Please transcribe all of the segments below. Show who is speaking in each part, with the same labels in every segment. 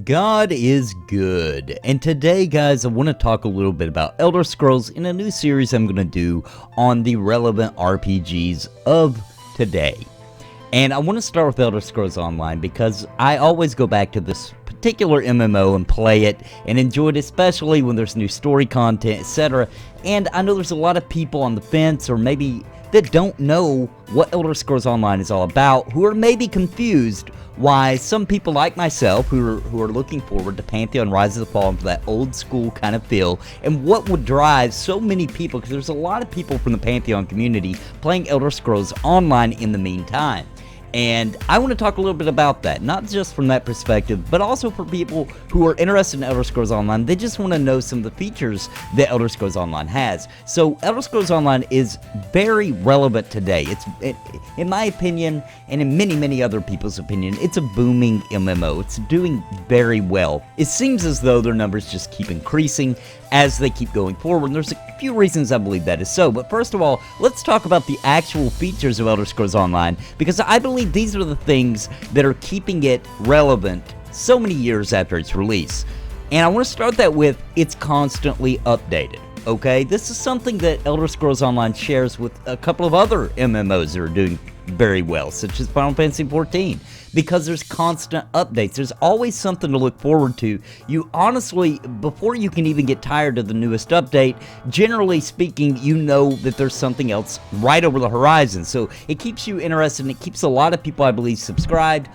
Speaker 1: God is good, and today guys I want to talk a little bit about Elder Scrolls in a new series I'm going to do on the relevant RPGs of today. And I want to start with Elder Scrolls Online because I always go back to this particular MMO and play it and enjoy it, especially when there's new story content, etc. And I know there's a lot of people on the fence or maybe that don't know what Elder Scrolls Online is all about, who are maybe confused why some people like myself who are looking forward to Pantheon Rise of the Fallen for that old school kind of feel, and what would drive so many people, because there's a lot of people from the Pantheon community playing Elder Scrolls Online in the meantime. And I want to talk a little bit about that, not just from that perspective, but also for people who are interested in Elder Scrolls Online. They just want to know some of the features that Elder Scrolls Online has. So Elder Scrolls Online is very relevant today. In my opinion, and in many other people's opinion, it's a booming MMO. It's doing very well. It seems as though their numbers just keep increasing as they keep going forward. And there's a few reasons I believe that is so. But first of all, let's talk about the actual features of Elder Scrolls Online, because I believe these are the things that are keeping it relevant so many years after its release. And I want to start that with it's constantly updated. Okay, this is something that Elder Scrolls Online shares with a couple of other MMOs that are doing very well, such as Final Fantasy XIV, because there's constant updates. There's always something to look forward to. You honestly, before you can even get tired of the newest update, generally speaking, you know that there's something else right over the horizon. So it keeps you interested, and it keeps a lot of people, I believe, subscribed.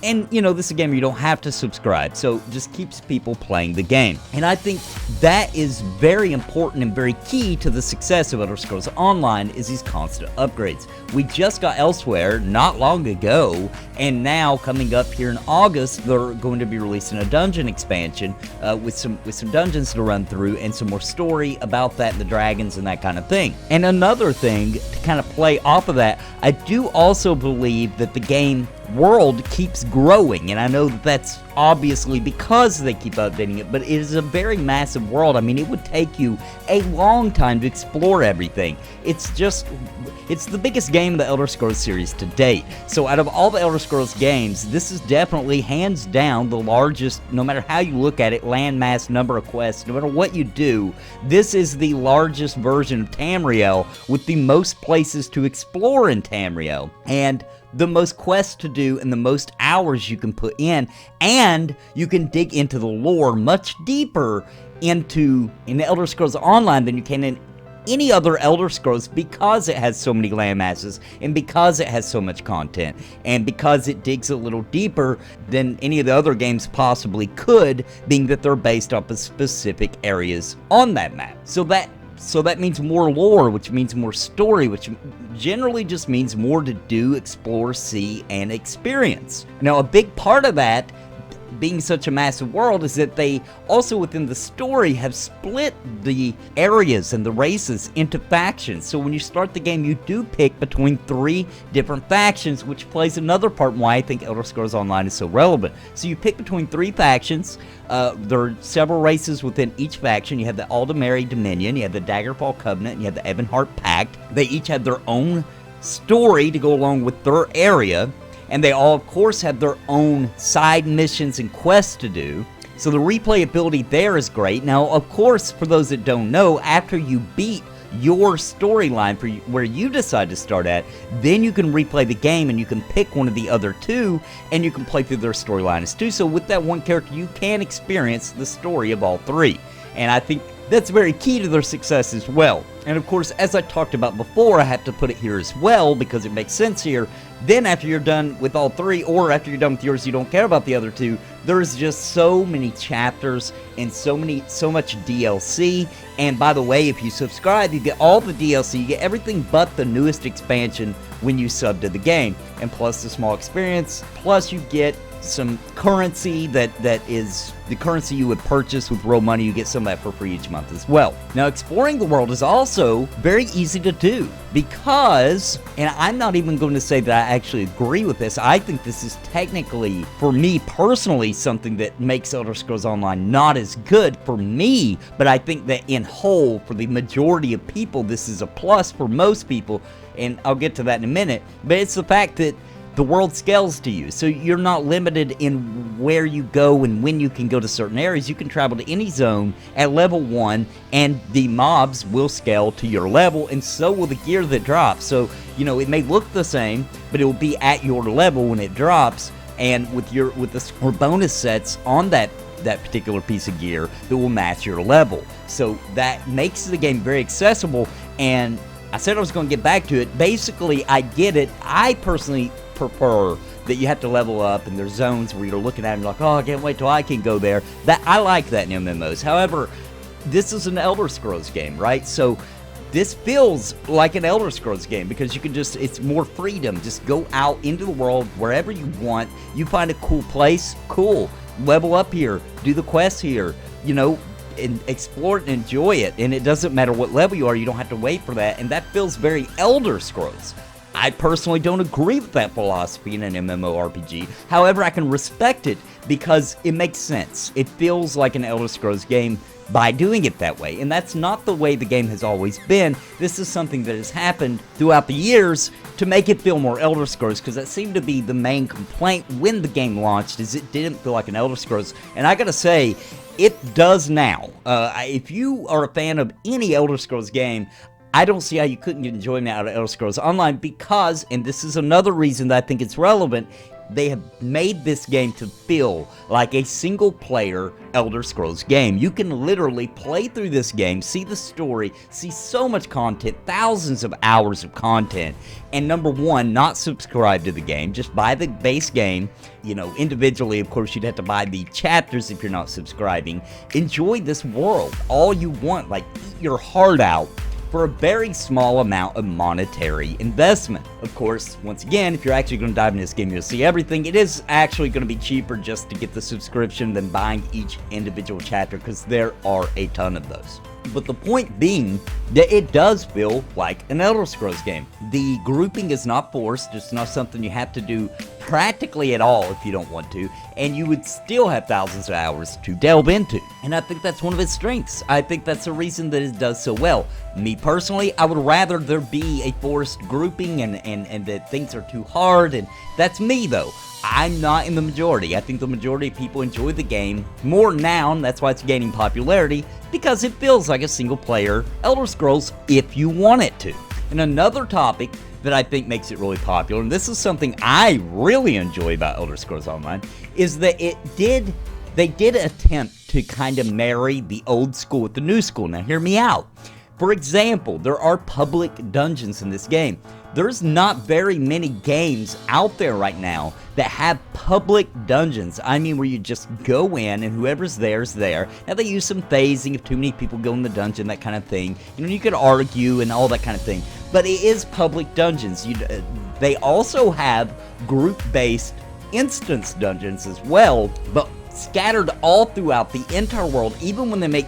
Speaker 1: And, you know, this is a game where you don't have to subscribe, so just keeps people playing the game. And I think that is very important and very key to the success of Elder Scrolls Online, is these constant upgrades. We just got elsweyr not long ago, and now coming up here in August, they're going to be releasing a dungeon expansion with some dungeons to run through and some more story about that and the dragons and that kind of thing. And another thing to kind of play off of that, I do also believe that the game world keeps growing, and I know that that's obviously because they keep updating it, but it is a very massive world. I mean, it would take you a long time to explore everything. It's the biggest game of the Elder Scrolls series to date. So out of all the Elder Scrolls games, this is definitely hands down the largest, no matter how you look at it, landmass, number of quests, no matter what you do, this is the largest version of Tamriel with the most places to explore in Tamriel, and the most quests to do and the most hours you can put in, and you can dig into the lore much deeper in Elder Scrolls Online than you can in any other Elder Scrolls, because it has so many landmasses, and because it has so much content, and because it digs a little deeper than any of the other games possibly could, being that they're based off of specific areas on that map. So that means more lore, which means more story, which generally just means more to do, explore, see, and experience. Now, a big part of that, being such a massive world, is that they also within the story have split the areas and the races into factions. So when you start the game, you do pick between 3 different factions, which plays another part in why I think Elder Scrolls Online is so relevant. So you pick between 3 factions. There are several races within each faction. You have the Aldemari Dominion, you have the Daggerfall Covenant, and you have the Ebonheart Pact. They each have their own story to go along with their area, and they all, of course, have their own side missions and quests to do. So the replayability there is great. Now, of course, for those that don't know, after you beat your storyline for where you decide to start at, then you can replay the game and you can pick one of the other 2 and you can play through their storyline as 2. So with that one character, you can experience the story of all 3. And I think that's very key to their success as well. And of course, as I talked about before, I have to put it here as well because it makes sense here. Then after you're done with all 3, or after you're done with yours, you don't care about the other 2, there's just so many chapters and so much DLC. And by the way, if you subscribe, you get all the DLC, you get everything but the newest expansion when you sub to the game. And plus the small experience, plus you get some currency that is the currency you would purchase with real money. You get some of that for free each month as well. Now, exploring the world is also very easy to do because, and I'm not even going to say that I actually agree with this, I think this is technically, for me personally, something that makes Elder Scrolls Online not as good for me, but I think that in whole, for the majority of people, this is a plus for most people, and I'll get to that in a minute. But it's the fact that the world scales to you. So you're not limited in where you go and when you can go to certain areas. You can travel to any zone at level 1, and the mobs will scale to your level, and so will the gear that drops. So, you know, it may look the same, but it will be at your level when it drops, and with the bonus sets on that particular piece of gear that will match your level. So that makes the game very accessible. And I said I was going to get back to it. Basically, I get it. I personally prefer that you have to level up, and there's zones where you're looking at and you're like, oh, I can't wait till I can go there. That I like that in MMOs. However, this is an Elder Scrolls game, right? So this feels like an Elder Scrolls game because you can just, it's more freedom. Just go out into the world wherever you want. You find a cool place, cool. Level up here, do the quests here, you know, and explore it and enjoy it. And it doesn't matter what level you are, you don't have to wait for that. And that feels very Elder Scrolls. I personally don't agree with that philosophy in an MMORPG. However, I can respect it because it makes sense. It feels like an Elder Scrolls game by doing it that way. And that's not the way the game has always been. This is something that has happened throughout the years to make it feel more Elder Scrolls, because that seemed to be the main complaint when the game launched, is it didn't feel like an Elder Scrolls. And I gotta say, it does now. If you are a fan of any Elder Scrolls game, I don't see how you couldn't get enjoyment out of Elder Scrolls Online because, and this is another reason that I think it's relevant, they have made this game to feel like a single-player Elder Scrolls game. You can literally play through this game, see the story, see so much content, thousands of hours of content, and number one, not subscribe to the game, just buy the base game. You know, individually, of course, you'd have to buy the chapters if you're not subscribing. Enjoy this world all you want, like eat your heart out for a very small amount of monetary investment. Of course, once again, if you're actually going to dive into this game, you'll see everything. It is actually going to be cheaper just to get the subscription than buying each individual chapter, because there are a ton of those. But the point being that it does feel like an Elder Scrolls game. The grouping is not forced. It's not something you have to do practically at all if you don't want to, and you would still have thousands of hours to delve into. And I think that's one of its strengths. I think that's the reason that it does so well. Me personally, I would rather there be a forced grouping and that things are too hard, and that's me though. I'm not in the majority. I think the majority of people enjoy the game more now, and that's why it's gaining popularity, because it feels like a single-player Elder Scrolls if you want it to. And another topic that I think makes it really popular, and this is something I really enjoy about Elder Scrolls Online, is that they did attempt to kind of marry the old school with the new school. Now hear me out. For example, there are public dungeons in this game. There's not very many games out there right now that have public dungeons. I mean, where you just go in and whoever's there is there. Now, they use some phasing if too many people go in the dungeon, that kind of thing. You know, you could argue and all that kind of thing. But it is public dungeons. They also have group-based instance dungeons as well, but scattered all throughout the entire world, even when they make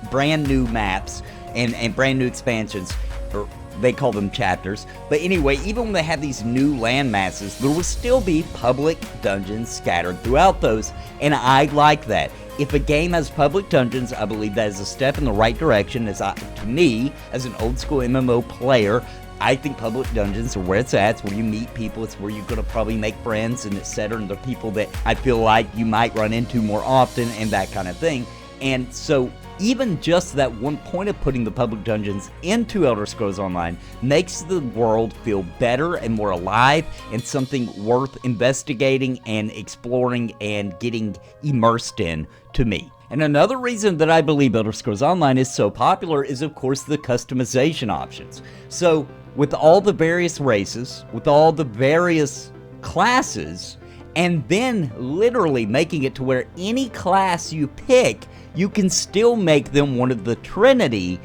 Speaker 1: brand new maps and brand new expansions, or they call them chapters. But anyway, even when they have these new land masses, there will still be public dungeons scattered throughout those, and I like that. If a game has public dungeons, I believe that is a step in the right direction. To me, as an old school MMO player, I think public dungeons are where it's at. It's where you meet people. It's where you're going to probably make friends and etc. And the people that I feel like you might run into more often and that kind of thing. And so even just that one point of putting the public dungeons into Elder Scrolls Online makes the world feel better and more alive and something worth investigating and exploring and getting immersed in, to me. And another reason that I believe Elder Scrolls Online is so popular is, of course, the customization options. So with all the various races, with all the various classes, and then literally making it to where any class you pick, you can still make them one of the Trinity,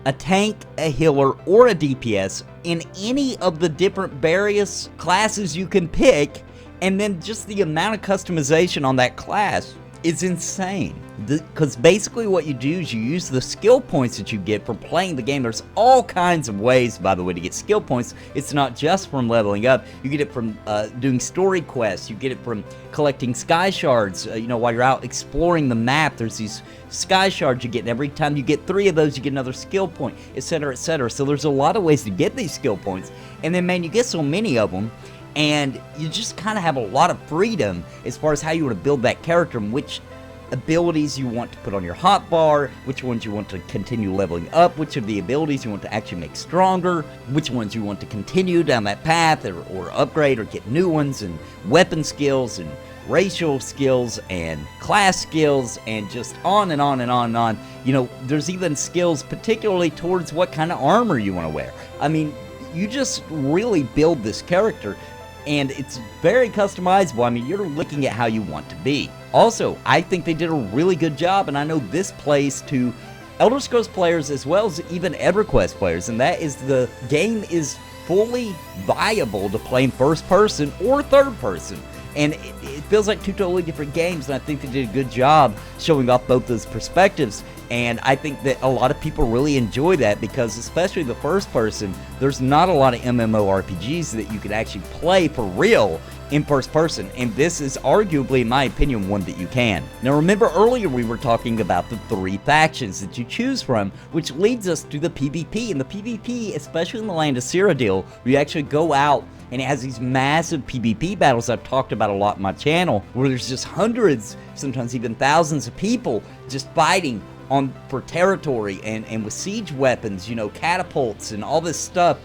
Speaker 1: a tank, a healer, or a DPS in any of the different various classes you can pick, and then just the amount of customization on that class is insane. Because basically what you do is you use the skill points that you get for playing the game. There's all kinds of ways, by the way, to get skill points. It's not just from leveling up. You get it from doing story quests. You get it from collecting sky shards. You know, while you're out exploring the map, there's these sky shards you get, and every time you get 3 of those, you get another skill point, etc., etc. So there's a lot of ways to get these skill points. And then, man, you get so many of them, and you just kind of have a lot of freedom as far as how you want to build that character and which abilities you want to put on your hotbar, which ones you want to continue leveling up, which of the abilities you want to actually make stronger, which ones you want to continue down that path or upgrade or get new ones, and weapon skills and racial skills and class skills, and just on and on and on and on. You know, there's even skills particularly towards what kind of armor you want to wear. I mean, you just really build this character, and it's very customizable. I mean, you're looking at how you want to be. Also, I think they did a really good job, and I know this plays to Elder Scrolls players as well as even EverQuest players, and that is the game is fully viable to play in first person or third person. And it feels like two totally different games, and I think they did a good job showing off both those perspectives. And I think that a lot of people really enjoy that, because especially the first person, there's not a lot of MMORPGs that you could actually play for real in first person, and this is arguably, in my opinion, one that you can. Now remember, earlier we were talking about the 3 factions that you choose from, which leads us to the PvP. And the PvP, especially in the land of Cyrodiil, where you actually go out and it has these massive PvP battles I've talked about a lot on my channel, where there's just hundreds, sometimes even thousands of people just fighting for territory and with siege weapons, you know, catapults and all this stuff,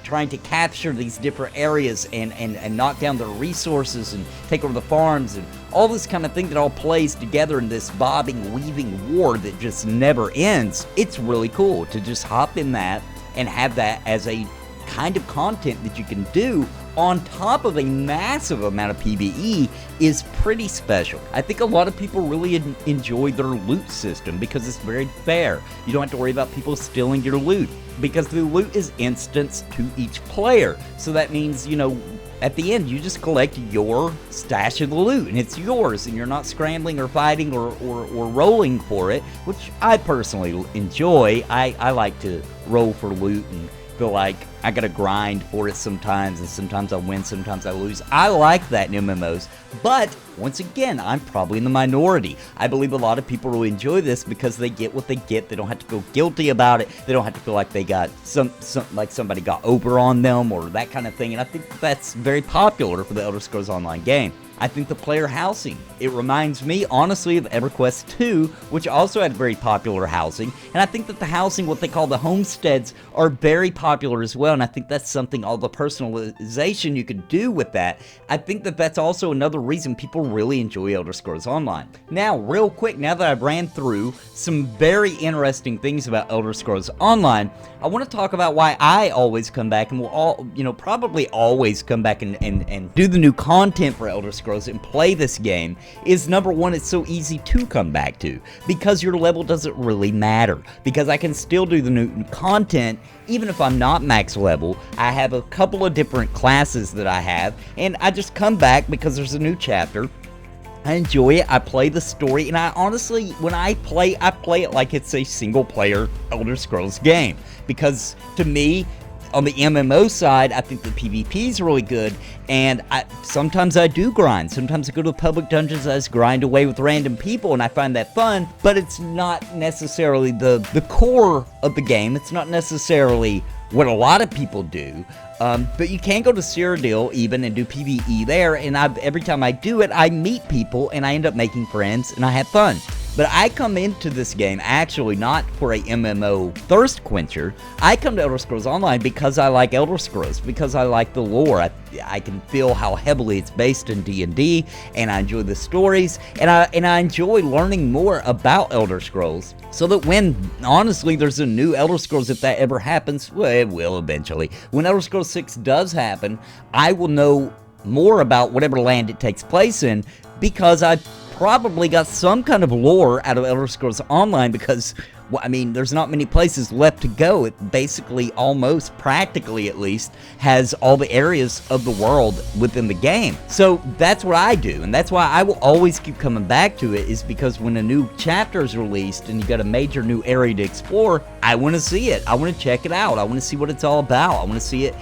Speaker 1: trying to capture these different areas and knock down their resources and take over the farms and all this kind of thing that all plays together in this bobbing, weaving war that just never ends. It's really cool to just hop in that and have that as a kind of content that you can do on top of a massive amount of PvE is pretty special. I think a lot of people really enjoy their loot system because it's very fair. You don't have to worry about people stealing your loot, because the loot is instanced to each player. So that means, you know, at the end you just collect your stash of the loot and it's yours, and you're not scrambling or fighting or rolling for it, which I personally enjoy. I like to roll for loot and feel like I gotta grind for it sometimes, and sometimes I win, sometimes I lose. I like that in MMOs, but once again, I'm probably in the minority. I believe a lot of people really enjoy this because they get what they get. They don't have to feel guilty about it. They don't have to feel like they got like somebody got over on them or that kind of thing. And I think that's very popular for the Elder Scrolls Online game. I think the player housing, it reminds me honestly of EverQuest 2, which also had very popular housing, and I think that the housing, what they call the homesteads, are very popular as well, and I think that's something, all the personalization you could do with that. I think that that's also another reason people really enjoy Elder Scrolls Online. Now, real quick, now that I've ran through some very interesting things about Elder Scrolls Online, I want to talk about why I always come back, and will all, you know, probably always come back and do the new content for Elder Scrolls and play this game. Is number one, it's so easy to come back to because your level doesn't really matter, because I can still do the new content even if I'm not max level. I have a couple of different classes that I have, and I just come back because there's a new chapter. I enjoy it, I play the story, and I honestly, when I play it like it's a single player Elder Scrolls game, because to me, on the MMO side, I think the PvP is really good, and sometimes I do grind. Sometimes I go to public dungeons, I just grind away with random people, and I find that fun, but it's not necessarily the core of the game. It's not necessarily what a lot of people do, but you can go to Cyrodiil even and do PvE there, and every time I do it, I meet people, and I end up making friends, and I have fun. But I come into this game actually not for a MMO thirst quencher. I come to Elder Scrolls Online because I like Elder Scrolls, because I like the lore. I can feel how heavily it's based in D&D, and I enjoy the stories, and I enjoy learning more about Elder Scrolls, so that when, honestly, there's a new Elder Scrolls, if that ever happens, well, it will eventually. When Elder Scrolls 6 does happen, I will know more about whatever land it takes place in, because I've probably got some kind of lore out of Elder Scrolls Online, because, well, I mean, there's not many places left to go. It basically, almost, practically at least, has all the areas of the world within the game. So that's what I do, and that's why I will always keep coming back to it, is because when a new chapter is released and you got a major new area to explore, I want to see it. I want to check it out. I want to see what it's all about. I want to see it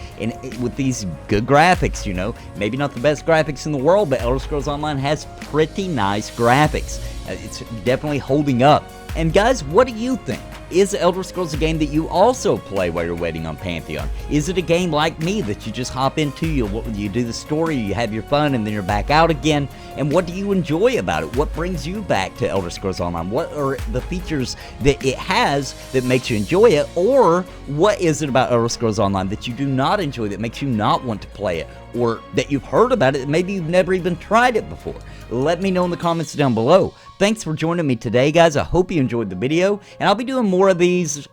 Speaker 1: with these good graphics, you know. Maybe not the best graphics in the world, but Elder Scrolls Online has pretty nice graphics. It's definitely holding up. And guys, what do you think? Is Elder Scrolls a game that you also play while you're waiting on Pantheon? Is it a game like me that you just hop into, you do the story, you have your fun, and then you're back out again? And what do you enjoy about it? What brings you back to Elder Scrolls Online? What are the features that it has that makes you enjoy it? Or what is it about Elder Scrolls Online that you do not enjoy, that makes you not want to play it? Or that you've heard about it, that maybe you've never even tried it before? Let me know in the comments down below. Thanks for joining me today, guys. I hope you enjoyed the video, and I'll be doing more of these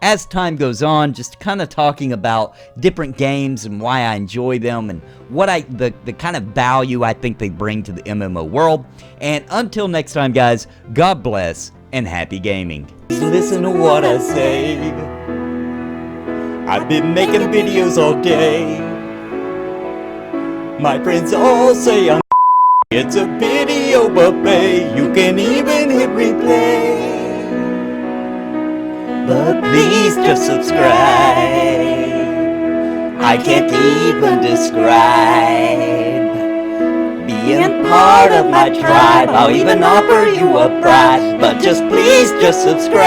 Speaker 1: as time goes on, just kind of talking about different games and why I enjoy them and what the kind of value I think they bring to the MMO world. And until next time, guys, God bless and happy gaming. Listen to what I say. I've been making videos all day. My friends all say I'm it's a video buffet, you can even hit replay. But please just subscribe, I can't even describe being part of my tribe. I'll even offer you a prize, but just please just subscribe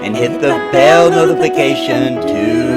Speaker 1: and hit the bell notification too.